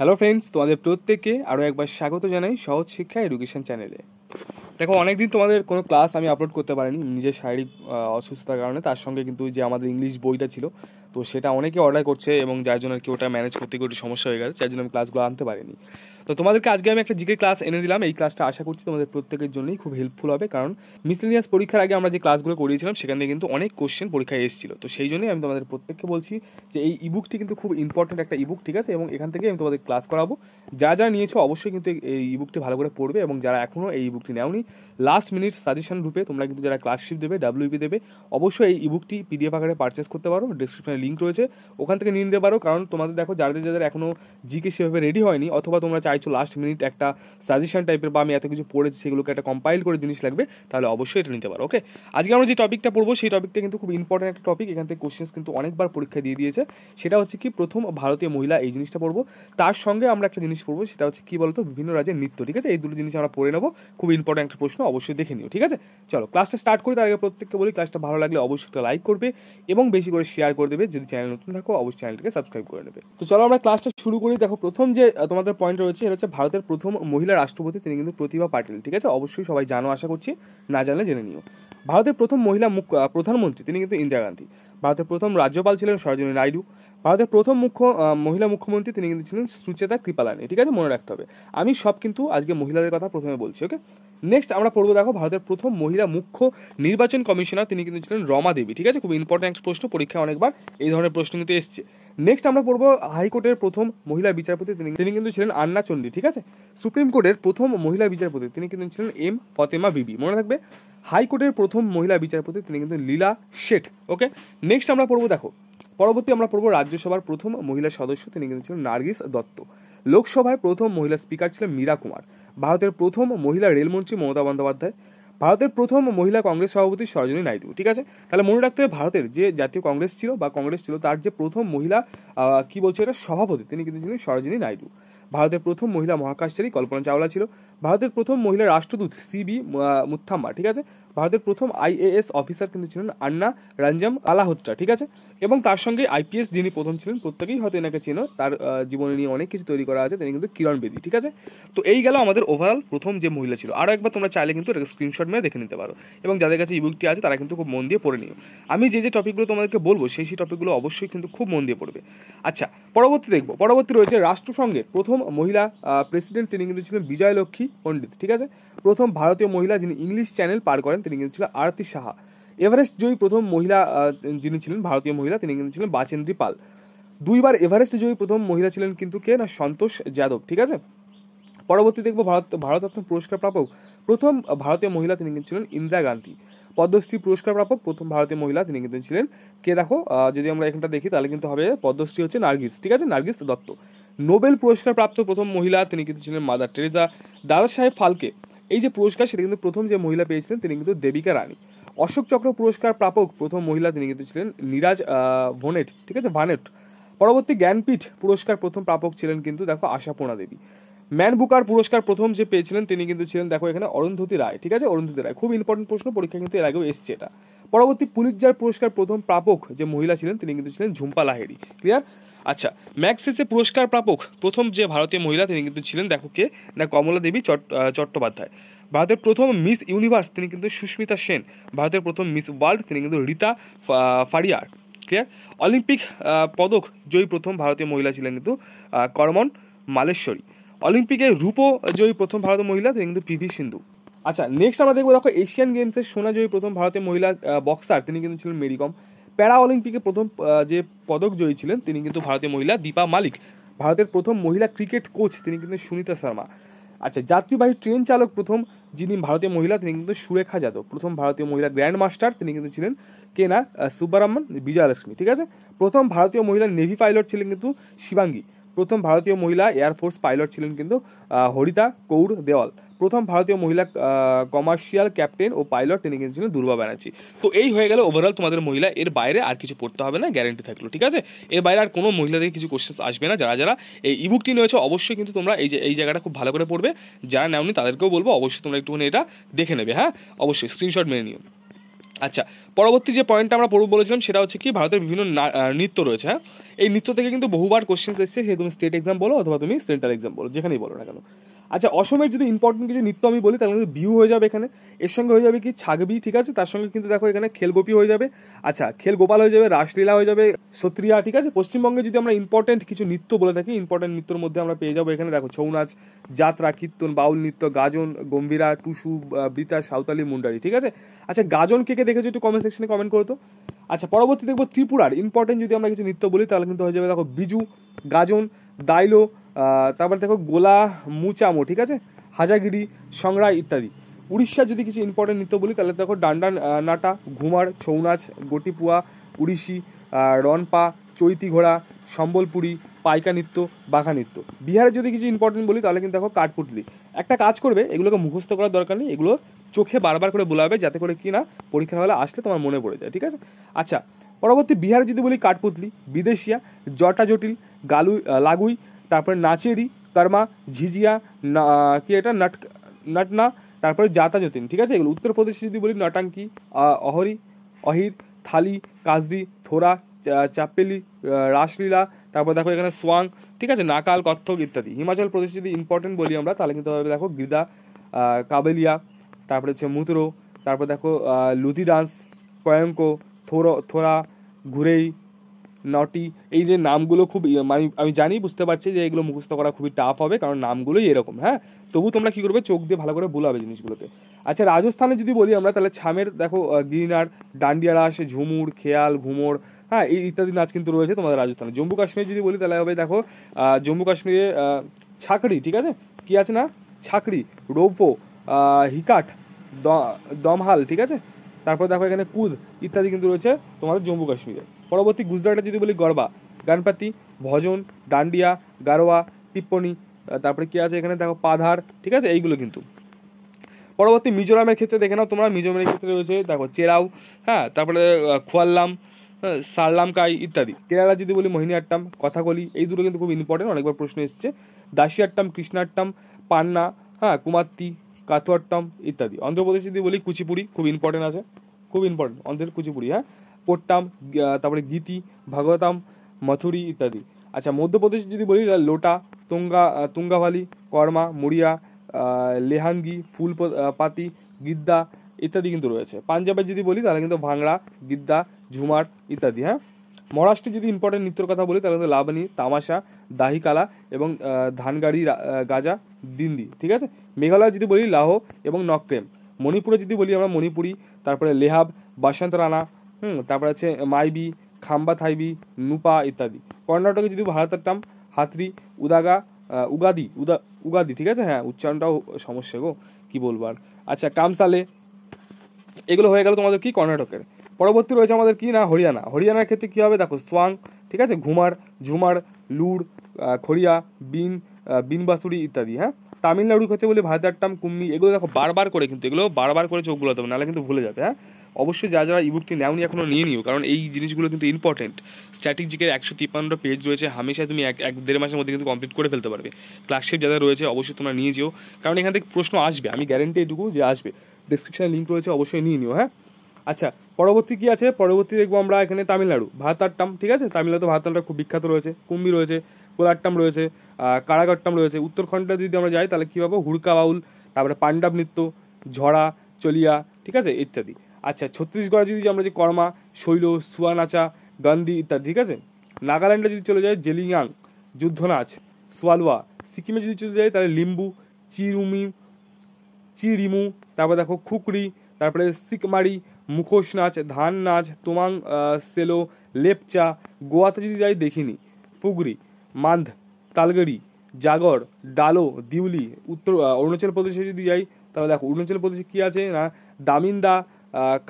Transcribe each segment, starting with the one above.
Hello friends, তোমাদের প্রত্যেককে আরও একবার স্বাগত জানাই সহজ শিক্ষা এডুকেশন চ্যানেলে। দেখো, অনেকদিন তোমাদের কোনো ক্লাস আমি আপলোড করতে পারিনি নিজের শারীরিক অসুস্থতার কারণে। তার সঙ্গে কিন্তু যে আমাদের ইংলিশ বইটা ছিল, তো সেটা অনেকে অর্ডার করছে এবং যার জন্য আর কি ওটা ম্যানেজ করতে গিয়ে একটু সমস্যা হয়ে গেছে, যার জন্য আমি ক্লাসগুলো আনতে পারিনি। তো তোমাদেরকে আজকে আমি একটা জিকে ক্লাস এনে দিলাম। এই ক্লাসটা আশা করছি তোমাদের প্রত্যেকের জন্যই খুব হেল্পফুল হবে, কারণ মিসলেনিয়াস পরীক্ষার আগে আমরা যে ক্লাসগুলো করিয়েছিলাম সেখান থেকে কিন্তু অনেক কোশ্চেন পরীক্ষায় এসেছিল। তো সেই জন্যই আমি তোমাদের প্রত্যেককে বলছি যে এই ইবুকটি কিন্তু খুব ইম্পর্টেন্ট একটা ইবুক, ঠিক আছে? এবং এখান থেকে আমি তোমাদের ক্লাস করাবো। যারা নিয়েছো অবশ্যই কিন্তু এই ইবুকটি ভালো করে পড়বে, এবং যারা এখনও এই ইবুকটি নেওনি, লাস্ট মিনিট সাজেশন রূপে তোমরা কিন্তু যারা ক্লাসশিপ দেবে, ডাব্লিউপি দেবে, অবশ্যই এই ইবুকটি পিডিএফ আকারে পারচেস করতে পারো। ডিসক্রিপশনে লিঙ্ক রয়েছে, ওখান থেকে নিয়ে নিতে পারো। কারণ তোমাদের দেখো, যাদের যাদের এখনও জিকে সেভাবে রেডি হয়নি, অথবা তোমরা চাইছো লাস্ট মিনিট একটা সাজেশন টাইপের, বা আমি এত কিছু পড়েছি সেগুলোকে একটা কম্পাইল করে জিনিস লাগবে, তাহলে অবশ্যই এটা নিতে পারো। ওকে, আজকে আমরা যে টপিকটা পড়বো সেই টপিকটা কিন্তু খুব ইম্পর্টেন্ট একটা টপিক। এখান থেকে কোশ্চেন্স কিন্তু অনেকবার পরীক্ষা দিয়ে দিয়েছে। সেটা হচ্ছে কি, প্রথম ভারতীয় মহিলা, এই জিনিসটা পড়বো। তার সঙ্গে আমরা একটা জিনিস পড়বো, সেটা হচ্ছে কি বলতো, বিভিন্ন রাজ্যের নৃত্য, ঠিক আছে? এই দুটো জিনিস আমরা পড়ে নেবো। খুব ইম্পর্টেন্ট একটা প্রশ্ন, অবশ্যই দেখে নিও, ঠিক আছে? চলো ক্লাসটা স্টার্ট করি। তার আগে প্রত্যেককে বলি, ক্লাসটা ভালো লাগলে অবশ্যই একটা লাইক করবে এবং বেশি করে শেয়ার করে দেবে। যদি চ্যানেল নতুন থাকো অবশ্যই চ্যানেলটাকে সাবস্ক্রাইব করে নেবে। তো চলো আমরা ক্লাসটা শুরু করি। দেখো, প্রথম যে তোমাদের পয়েন্ট রয়েছে, এটা হচ্ছে ভারতের প্রথম মহিলা রাষ্ট্রপতি, তিনি কিন্তু প্রতিভা পাটিল, ঠিক আছে? অবশ্যই সবাই জানো, আশা করছি। না জানলে জেনে নিও। ভারতের প্রথম মহিলা প্রধানমন্ত্রী, তিনি কিন্তু ইন্দিরা গান্ধী। ভারতের প্রথম রাজ্যপাল ছিলেন সরোজিনী নাইডু। ভারতের প্রথম মহিলা মুখ্যমন্ত্রী, তিনি কিন্তু ছিলেন সুচেতা কৃপালানি, ঠিক আছে? মনে রাখতে হবে। আমি সব কিন্তু আজকে মহিলাদের কথা প্রথমে বলছি, ওকে? নেক্সট আমরা পড়বো, দেখো, ভারতের প্রথম মহিলা মুখ্য নির্বাচন কমিশনার, তিনি কিন্তু ছিলেন রমা দেবী, ঠিক আছে? খুব ইম্পর্টেন্ট একটা প্রশ্ন, পরীক্ষায় অনেকবার এই ধরনের প্রশ্ন কিন্তু এসছে। নেক্সট আমরা পড়বো হাইকোর্টের প্রথম মহিলা বিচারপতি, তিনি কিন্তু ছিলেন আন্না চন্ডী, ঠিক আছে? সুপ্রিম কোর্টের প্রথম মহিলা বিচারপতি, তিনি কিন্তু ছিলেন এম ফতেমা বিবি, মনে রাখবে। হাইকোর্টের প্রথম মহিলা বিচারপতি, তিনি কিন্তু লীলা শেঠ। ওকে, নেক্সট আমরা পড়বো, দেখো, পরবর্তী আমরা পড়বো রাজ্যসভার প্রথম মহিলা সদস্য, তিনি কিন্তু ছিলেন নার্গিস দত্ত। লোকসভায় প্রথম মহিলা স্পিকার ছিলেন মীরা কুমার। ভারতের প্রথম মহিলা রেলমন্ত্রী মমতা বন্দ্যোপাধ্যায়। ভারতের প্রথম মহিলা কংগ্রেস সভাপতি সরোজিনী নাইডু, ঠিক আছে? তাহলে মনে রাখতে হবে, ভারতের যে জাতীয় কংগ্রেস ছিল বা কংগ্রেস ছিল, তার যে প্রথম মহিলা কি বলছে এটা, সভাপতি, তিনি কিন্তু ছিলেন সরোজিনী নাইডু। ভারতের প্রথম মহিলা মহাকাশচারী কল্পনা চাওলা ছিল। ভারতের প্রথম মহিলা রাষ্ট্রদূত সিবি মুথাম্মা, ঠিক আছে? ভারতের প্রথম আইএএস অফিসার কিন্তু ছিলেন আন্না রাঞ্জাম আলাহোত্রা, ঠিক আছে? এবং তার সঙ্গে আইপিএস যিনি প্রথম ছিলেন, প্রত্যেকেই হয়তো এনাকে চেনো, তার জীবনে নিয়ে অনেক কিছু তৈরি করা আছে, তিনি কিন্তু কিরণ বেদি, ঠিক আছে? তো এই গেল আমাদের ওভারঅল প্রথম যে মহিলা ছিল। আরও একবার তোমরা চাইলে কিন্তু এটাকে স্ক্রিনশট মেরে দেখে নিতে পারো, এবং যাদের কাছে ইবুকটি আছে তারা কিন্তু খুব মন দিয়ে পড়ে নিও। আমি যে যে টপিকগুলো তোমাদেরকে বলবো সেই টপিকগুলো অবশ্যই কিন্তু খুব মন দিয়ে পড়বে। আচ্ছা, পরবর্তী দেখবো। পরবর্তী রয়েছে রাষ্ট্রসংঘের প্রথম মহিলা প্রেসিডেন্ট, তিনি কিন্তু ছিলেন বিজয়লক্ষ্মী পণ্ডিত, ঠিক আছে? প্রথম ভারতীয় মহিলা যিনি ইংলিশ চ্যানেল পার করেন, তিনি কিন্তু ছিলেন আরতি সাহা। এভারেস্ট জয়ী প্রথম মহিলা যিনি ছিলেন ভারতীয় মহিলা, তিনি কিন্তু ছিলেন বাচেন্দ্রী পাল। দুইবার এভারেস্ট জয়ী প্রথম মহিলা ছিলেন কিন্তু কে না, সন্তোষ যাদব, ঠিক আছে? পরবর্তী দেখবো, ভারতরত্ন পুরস্কার প্রাপক প্রথম ভারতীয় মহিলা, তিনি কিন্তু ছিলেন ইন্দিরা গান্ধী। পদ্মশ্রী পুরস্কার প্রাপক প্রথম ভারতীয় মহিলা, তিনি কিন্তু ছিলেন কে, দেখো, যদি আমরা এখানটা দেখি তাহলে কিন্তু হবে পদ্মশ্রী হচ্ছে নার্গিস, ঠিক আছে? নার্গিস দত্ত। নোবেল পুরস্কার প্রাপ্ত প্রথম মহিলা, তিনি কিন্তু ছিলেন মাদার টেরেসা। দাদা সাহেব ফালকে, এই যে পুরস্কার, সেটা কিন্তু প্রথম যে মহিলা পেয়েছিলেন, তিনি কিন্তু দেবিকা রানী। অশোক চক্র পুরস্কার প্রাপক প্রথম মহিলা, তিনি কিন্তু ছিলেন নীরাজ ভনেট, ঠিক আছে? ভানেট। পরবর্তী জ্ঞানপীঠ পুরস্কার প্রথম প্রাপক ছিলেন কিন্তু, দেখো, আশাপূর্ণা দেবী। ম্যান বুকার পুরস্কার প্রথম যে পেয়েছিলেন, তিনি কিন্তু ছিলেন, দেখো এখানে, অরুন্ধতী রায়, ঠিক আছে? অরুন্ধতী রায়, খুব ইম্পর্টেন্ট প্রশ্ন, পরীক্ষা কিন্তু এর আগেও এসছে এটা। পরবর্তী পুলিৎজার পুরস্কার প্রথম প্রাপক যে মহিলা ছিলেন, তিনি কিন্তু ছিলেন ঝুম্পা লাহিড়ী, ক্লিয়ার? আচ্ছা, ম্যাগসেসে পুরস্কার প্রাপক প্রথম যে ভারতীয় মহিলা, তিনি কিন্তু ছিলেন, দেখো কে না, কমলা দেবী চট্টোপাধ্যায়। ভারতের প্রথম মিস ইউনিভার্স, তিনি কিন্তু সুস্মিতা সেন। ভারতের প্রথম মিস ওয়ার্ল্ড, তিনি কিন্তু রীতা ফারিয়ার, ক্লিয়ার? অলিম্পিক পদক জয়ী প্রথম ভারতীয় মহিলা ছিলেন কিন্তু করমন মালেশ্বরী। অলিম্পিকের রূপো জয়ী প্রথম ভারতীয় মহিলা, তিনি কিন্তু পিভি সিন্ধু। আচ্ছা, নেক্সট আমরা দেখবো, দেখো, এশিয়ান গেমসের সোনা জয়ী প্রথম ভারতীয় মহিলা বক্সার, তিনি কিন্তু ছিলেন মেরি কম। প্যারা অলিম্পিকে প্রথম যে পদক জয়ী ছিলেন, তিনি কিন্তু ভারতীয় মহিলা দীপা মালিক। ভারতের প্রথম মহিলা ক্রিকেট কোচ, তিনি কিন্তু সুনীতা শর্মা। আচ্ছা, যাত্রীবাহী ট্রেন চালক প্রথম যিনি ভারতীয় মহিলা, তিনি কিন্তু সুরেখা যাদব। প্রথম ভারতীয় মহিলা গ্র্যান্ড মাস্টার, তিনি কিন্তু ছিলেন কে না, সুব্বারামন বিজয়লক্ষ্মী, ঠিক আছে? প্রথম ভারতীয় মহিলা নেভি পাইলট ছিলেন কিন্তু শিবাঙ্গী। প্রথম ভারতীয় মহিলা এয়ারফোর্স পাইলট ছিলেন কিন্তু হরিতা কৌর দেওয়াল। প্রথম ভারতীয় মহিলা কমার্শিয়াল ক্যাপ্টেন ও পাইলট, তিনি কিন্তু ছিলেন দুর্বা ব্যানার্জি। তো এই হয়ে গেল ওভারঅল তোমাদের মহিলা। এর বাইরে আর কিছু পড়তে হবে না, গ্যারেন্টি থাকলো, ঠিক আছে? এর বাইরে আর কোনো মহিলাদের কিছু কোশ্চেন আসবে না। যারা যারা এই ইবুকটি নিয়েছো অবশ্যই কিন্তু তোমরা এই জায়গাটা খুব ভালো করে পড়বে। যারা নেওনি তাদেরকেও বলবো অবশ্যই তোমরা একটুখানি এটা দেখে নেবে, হ্যাঁ? অবশ্যই স্ক্রিনশট মেরে নিও। আচ্ছা, পরবর্তী যে পয়েন্টটা আমরা পড়ব বলেছিলাম সেটা হচ্ছে কি ভারতের বিভিন্ন নৃত্য রয়েছে। হ্যাঁ, এই নৃত্য থেকে কিন্তু বহুবার কোশ্চেন এসেছে, সে তুমি স্টেট এক্সাম বলো অথবা তুমি সেন্ট্রাল এক্সাম বলো, যেখানেই বলো না কেন। আচ্ছা, অসমের যদি ইম্পর্টেন্ট কিছু নৃত্য আমি বলি তাহলে কিন্তু বিহু হয়ে যাবে এখানে, এর সঙ্গে হয়ে যাবে কি ছাগবি, ঠিক আছে, তার সঙ্গে কিন্তু দেখো এখানে খেলগোপী হয়ে যাবে, আচ্ছা খেল গোপাল হয়ে যাবে, রাসলীলা হয়ে যাবে, সত্রিয়া, ঠিক আছে। পশ্চিমবঙ্গে যদি আমরা ইম্পর্টেন্ট কিছু নৃত্য বলে থাকি, ইম্পর্টেন্ট নৃত্যর মধ্যে আমরা পেয়ে যাবো এখানে দেখো ছৌ নাচ, যাত্রা, কীর্তন, বাউল নৃত্য, গাজন, গম্ভীরা, টুসু, বৃতা, সাঁওতালি, মুন্ডারি, ঠিক আছে। আচ্ছা, গাজন কে কে দেখেছো একটু কমেন্ট সেকশনে কমেন্ট করো তো। আচ্ছা, পরবর্তী দেখবো ত্রিপুরার ইম্পর্টেন্ট যদি আমরা কিছু নৃত্য বলি তাহলে কিন্তু হয়ে যাবে দেখো বিজু, গাজন, দাইলো, তারপরে দেখো গোলা মুচামো, ঠিক আছে, হাজাগিরি, সংগ্রাই ইত্যাদি। উড়িষ্যার যদি কিছু ইম্পর্টেন্ট নৃত্য বলি তাহলে দেখো ডান্ডা নাটা, ঘুমার, ছৌ নাচ, গোটিপুয়া, উড়িষ্যি, রনপা, চৈতি ঘোড়া, সম্বলপুরি, পাইকা নৃত্য, বাঘা নৃত্য। বিহারে যদি কিছু ইম্পর্টেন্ট বলি তাহলে কিন্তু দেখো কাঠপুতলি। একটা কাজ করবে, এগুলোকে মুখস্থ করার দরকার নেই, এগুলো চোখে বারবার করে বোলাবে যাতে করে কি না পরীক্ষার হলে আসলে তোমার মনে পড়ে যায়, ঠিক আছে। আচ্ছা, পরবর্তী বিহারে যদি বলি কাঠপুতলি, বিদেশিয়া, জটা জটিল, গালু, লাগুই, তারপরে নাচেরি, কর্মা, ঝিঝিয়া, কি এটা নটনা, তারপরে জাতা যতীন, ঠিক আছে এগুলো। উত্তরপ্রদেশে যদি বলি নটাঙ্কি, অহরি, অহির, থালি, কাজরি, থোরা, চাপেলি, রাসলীলা, তারপর দেখো এখানে সোয়াং, ঠিক আছে, নাকাল, কত্থক ইত্যাদি। হিমাচল প্রদেশে যদি ইম্পর্টেন্ট বলি আমরা তাহলে কিন্তু হবে দেখো গিদা, কাবেলিয়া, তারপরে হচ্ছে মুতরো, তারপর দেখো লুতি ডান্স, কয়ঙ্কো, থোরা, ঘুরেই, নটি। এই যে নামগুলো খুব আমি জানি, বুঝতে পারছি যে এগুলো মুখস্থ করা খুবই টাফ হবে কারণ নামগুলোই এরকম। হ্যাঁ, তবু তোমরা কি করবে, চোখ দিয়ে ভালো করে বোলাবে জিনিসগুলোকে। আচ্ছা, রাজস্থানে যদি বলি আমরা তাহলে ছামের দেখো গিরনার, ডান্ডিয়া রাস, ঝুমুর, খেয়াল, ঘুমর, হ্যাঁ এই ইত্যাদি নাচ কিন্তু রয়েছে তোমাদের রাজস্থানে। জম্মু কাশ্মীর যদি বলি তাহলে হবে দেখো জম্মু কাশ্মীরে ছাকড়ি, ঠিক আছে, কি আছে না, ছাকড়ি, রৌফো, হিকাট, দমহাল, ঠিক আছে, তারপর দেখো এখানে কুদ ইত্যাদি কিন্তু রয়েছে তোমাদের জম্মু কাশ্মীরে। পরবর্তী গুজরাটে যদি বলি গরবা, গণপতি, ভজন, ডান্ডিয়া, গারোয়া, টিপ্পনি, তারপরে কি আছে এখানে দেখো পাধার, ঠিক আছে এইগুলো কিন্তু। পরবর্তী মিজোরামের ক্ষেত্রে দেখে নাও তোমরা, মিজোরামের ক্ষেত্রে রয়েছে দেখো চেরাও, হ্যাঁ তারপরে খোয়াল্লাম, সারলাম কাই ইত্যাদি। কেরালা যদি বলি মোহিনীআট্টাম, কথাকলি, এই দুটো কিন্তু খুব ইম্পর্টেন্ট, অনেকবার প্রশ্ন এসেছে। দাসিয়াট্টাম, কৃষ্ণাট্টাম, পান্না, হ্যাঁ কুমাত্তি, কাথুয়াট্টাম ইত্যাদি। অন্ধ্রপ্রদেশ যদি বলি কুচিপুড়ি, খুব ইম্পর্টেন্ট আছে, খুব ইম্পর্টেন্ট অন্ধ্রের কুচিপুড়ি, হ্যাঁ, কোট্টাম, তারপরে গীতি, ভাগবতাম, মথুরি ইত্যাদি। আচ্ছা, মধ্যপ্রদেশ যদি বলি লোটা, তুঙ্গাভালি, কর্মা, মুড়িয়া, লেহাঙ্গি, ফুল পাতি, গিদ্দা ইত্যাদি কিন্তু রয়েছে। পাঞ্জাবের যদি বলি তাহলে কিন্তু ভাংড়া, গিদ্দা, ঝুমার ইত্যাদি। হ্যাঁ, মহারাষ্ট্রে যদি ইম্পর্টেন্ট নৃত্যর কথা বলি তাহলে কিন্তু লাবণী, তামাশা, দাহিকালা এবং ধানগাড়ি, গাজা, দিন্দি, ঠিক আছে। মেঘালয় যদি বলি লাহো এবং নকক্রেম। মণিপুরে যদি বলি আমরা মণিপুরি, তারপরে লেহাব, বাসন্ত রানা, তারপরে আছে মাইবি, খাম্বা থাইবি, নুপা ইত্যাদি। কর্ণাটকে যদি ভারতাট্টাম, হাতরি, উগাদি, ঠিক আছে, হ্যাঁ উচ্চারণটাও সমস্যা গো, কি বলবো আর। আচ্ছা, কামসালে, এগুলো হয়ে গেল তোমাদের কি কর্ণাটকের। পরবর্তী রয়েছে আমাদের কি না হরিয়ানা। হরিয়ানার ক্ষেত্রে কি হবে দেখো সোয়াং, ঠিক আছে, ঘুমার, ঝুমার, লুর, খড়িয়া, বিন বাসুরি ইত্যাদি। হ্যাঁ, তামিলনাড়ুর ক্ষেত্রে বলি ভারতাট্টাম, কুম্মি, এগুলো দেখো বারবার করে, কিন্তু এগুলো বারবার করে চোখ বুলাতে হবে, নাহলে কিন্তু ভুলে যাবে। হ্যাঁ, অবশ্যই যারা যারা ইবুকটি নেওনি এখনো নিয়ে নিও, কারণ এই জিনিসগুলো কিন্তু ইম্পর্টেন্ট। স্ট্র্যাটেজিকের 153টা পেজ রয়েছে, হামেশা তুমি এক দেড় মাসের মধ্যে কিন্তু কমপ্লিট করে ফেলতে পারবে। ক্লাসশেপ যাদের রয়েছে অবশ্যই তোমরা নিয়ে যেও, কারণ এখান থেকে প্রশ্ন আসবে, আমি গ্যারেন্টি এটুকু যে আসবে। ডিসক্রিপশনে লিঙ্ক রয়েছে, অবশ্যই নিয়ে নিও। হ্যাঁ, আচ্ছা, পরবর্তী কি আছে, পরবর্তী দেখবো আমরা এখানে তামিলনাড়ু, ভারতাট্টাম, ঠিক আছে, তামিলনাড়ু ভারতাট্টাম খুব বিখ্যাত রয়েছে, কুম্বি রয়েছে, কোলাট্টাম রয়েছে, কারাগাট্টাম রয়েছে। উত্তরাখণ্ডে যদি আমরা যাই তাহলে কী পাবো, হুড়কা বাউল, তারপরে পাণ্ডাব নৃত্য, ঝড়া, চলিয়া, ঠিক আছে ইত্যাদি। আচ্ছা, ছত্তিশগড়ে যদি আমরা যে কর্মা, শৈল, সুয়া নাচা, গান্ধি ইত্যাদি, ঠিক আছে। নাগাল্যান্ডে যদি চলে যায় জেলিয়াং, যুদ্ধ নাচ, সোয়ালুয়া। সিকিমে যদি চলে যায় তাহলে লিম্বু, চিরিমু, তারপর দেখো খুকরি, তারপরে সিকমারি, মুখোশ নাচ, ধান নাচ, তোমাং সেলো, লেপচা। গোয়াতে যদি যাই দেখিনি, পুগরি, মান্ধ, তালগড়ি, জাগর, ডালো, দিউলি। অরুণাচল প্রদেশে যদি যাই তাহলে দেখো অরুণাচল প্রদেশে কী আছে না, দামিন্দা,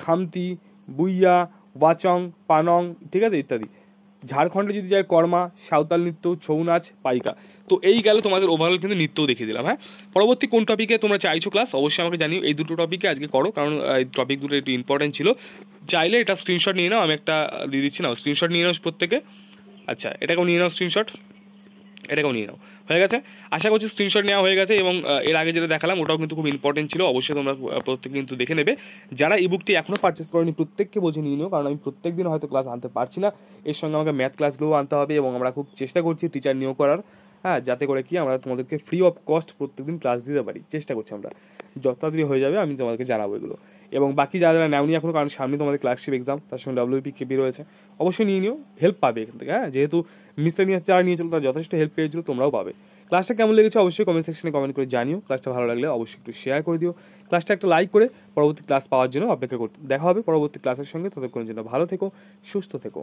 খামতি, বুইয়া, ওয়াচং, পানং, ঠিক আছে ইত্যাদি। ঝাড়খণ্ডে যদি যাই কর্মা, সাঁওতাল নৃত্য, ছৌ নাচ, পাইকা। তো এই গেল তোমাদের ওভারঅল কিন্তু নৃত্যও দেখিয়ে দিলাম। হ্যাঁ, পরবর্তী কোন টপিকে তোমরা চাইছো ক্লাস অবশ্যই আমাকে জানিও। এই দুটো টপিকে আজকে করো, কারণ এই টপিক দুটো একটু ইম্পর্টেন্ট ছিল। চাইলে এটা স্ক্রিনশট নিয়ে নাও, আমি একটা দিয়ে দিচ্ছি, নাও স্ক্রিনশট নিয়ে নাও প্রত্যেকে। আচ্ছা, এটাকেও নিয়ে নাও স্ক্রিনশট, এটাকেও নিয়ে নাও। হয়ে গেছে, আশা করছি স্ক্রিনশট নেওয়া হয়ে গেছে। এবং এর আগে যেটা দেখালাম ওটাও কিন্তু খুব ইম্পর্টেন্ট ছিল, অবশ্যই তোমরা প্রত্যেকে কিন্তু দেখে নেবে। যারা ইবুকটি এখনও পারচেস করেনি প্রত্যেককে বলছি নিয়ে নিও, কারণ আমি প্রত্যেক দিন হয়তো ক্লাস আনতে পারছি না, এর সঙ্গে আমাকে ম্যাথ ক্লাসগুলোও আনতে হবে এবং আমরা খুব চেষ্টা করছি টিচার নিয়োগ করার, হ্যাঁ, যাতে করে কি আমরা তোমাদেরকে ফ্রি অফ কস্ট প্রত্যেকদিন ক্লাস দিতে পারি, চেষ্টা করছি আমরা। যত তাড়াতাড়ি হয়ে যাবে আমি তোমাদেরকে জানাবো এগুলো। এবং বাকি যারা যারা নেওনি এখনও, কারণ সামনে তোমাদের ক্লার্কশিপ এক্সাম, তার সঙ্গে WP কেবি রয়েছে, অবশ্যই নিয়ে নিও, হেল্প পাবে এখান থেকে। হ্যাঁ, যেহেতু মিসলেনিয়াস যারা নিয়েছিল তারা যথেষ্ট হেল্প পেয়েছিল, তোমরাও পাবে। ক্লাসটা কেমন লেগেছে অবশ্যই কমেন্ট সেকশনে কমেন্ট করে জানিও। ক্লাসটা ভালো লাগলে অবশ্যই একটু শেয়ার করে দিও, ক্লাসটা একটা লাইক করে পরবর্তী ক্লাস পাওয়ার জন্য অপেক্ষা করতে। দেখা হবে পরবর্তী ক্লাসের সঙ্গে, ততক্ষণের জন্য ভালো থেকো, সুস্থ থেকো।